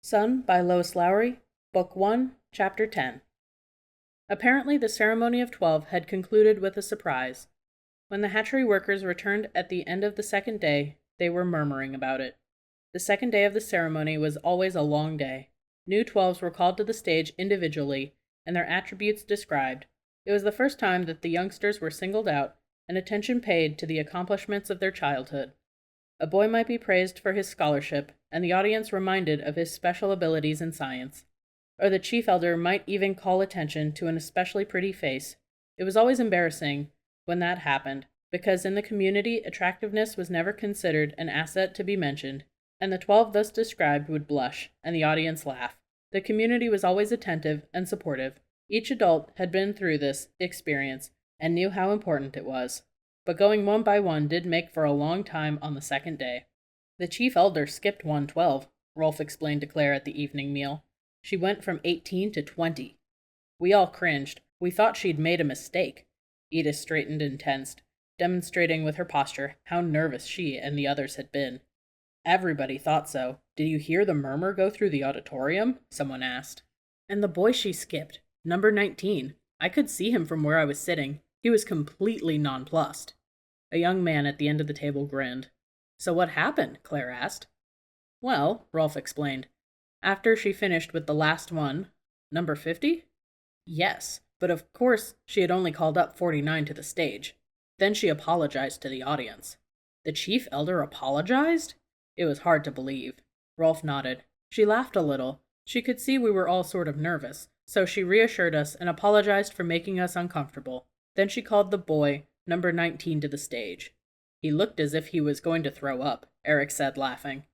Son by Lois Lowry, Book 1, Chapter 10. Apparently the ceremony of 12 had concluded with a surprise. When the hatchery workers returned at the end of the second day, they were murmuring about it. The second day of the ceremony was always a long day. New 12s were called to the stage individually, and their attributes described. It was the first time that the youngsters were singled out, and attention paid to the accomplishments of their childhood. A boy might be praised for his scholarship, and the audience reminded of his special abilities in science. Or the chief elder might even call attention to an especially pretty face. It was always embarrassing when that happened, because in the community attractiveness was never considered an asset to be mentioned, and the 12 thus described would blush, and the audience laugh. The community was always attentive and supportive. Each adult had been through this experience, and knew how important it was. But going one by one did make for a long time on the second day. The chief elder skipped 112, Rolf explained to Claire at the evening meal. She went from 18 to 20. We all cringed. We thought she'd made a mistake. Edith straightened and tensed, demonstrating with her posture how nervous she and the others had been. Everybody thought so. Did you hear the murmur go through the auditorium? Someone asked. And the boy she skipped, number 19. I could see him from where I was sitting. He was completely nonplussed. A young man at the end of the table grinned. So what happened? Claire asked. Well, Rolf explained. After she finished with the last one, number 50? Yes, but of course she had only called up 49 to the stage. Then she apologized to the audience. The chief elder apologized? It was hard to believe. Rolf nodded. She laughed a little. She could see we were all sort of nervous, so she reassured us and apologized for making us uncomfortable. Then she called the boy, number 19, to the stage. He looked as if he was going to throw up, Eric said, laughing.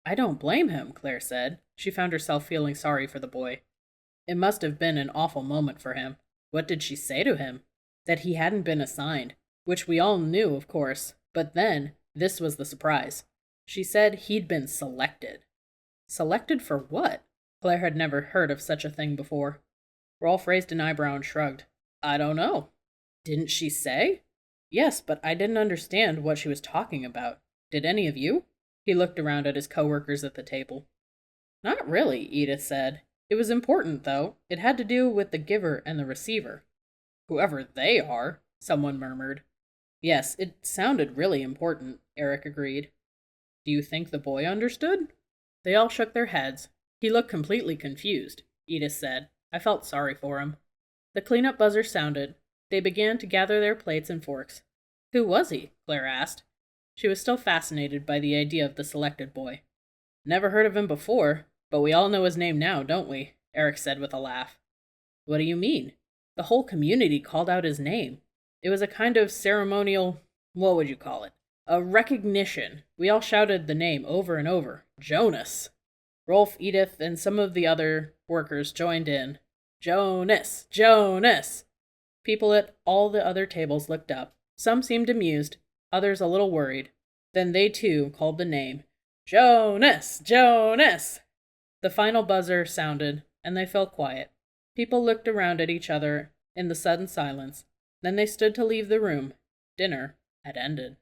I don't blame him, Claire said. She found herself feeling sorry for the boy. It must have been an awful moment for him. What did she say to him? That he hadn't been assigned, which we all knew, of course, but then, this was the surprise. She said he'd been selected. Selected for what? Claire had never heard of such a thing before. Rolf raised an eyebrow and shrugged. I don't know. Didn't she say? Yes, but I didn't understand what she was talking about. Did any of you? He looked around at his co-workers at the table. Not really, Edith said. It was important, though. It had to do with the giver and the receiver. Whoever they are, someone murmured. Yes, it sounded really important, Eric agreed. Do you think the boy understood? They all shook their heads. He looked completely confused, Edith said. I felt sorry for him. The cleanup buzzer sounded. They began to gather their plates and forks. Who was he? Claire asked. She was still fascinated by the idea of the selected boy. Never heard of him before, but we all know his name now, don't we? Eric said with a laugh. What do you mean? The whole community called out his name. It was a kind of ceremonial, what would you call it? A recognition. We all shouted the name over and over. Jonas. Rolf, Edith, and some of the other workers joined in. Jonas! Jonas! People at all the other tables looked up. Some seemed amused, others a little worried. Then they too called the name. Jonas! Jonas! The final buzzer sounded, and they fell quiet. People looked around at each other in the sudden silence. Then they stood to leave the room. Dinner had ended.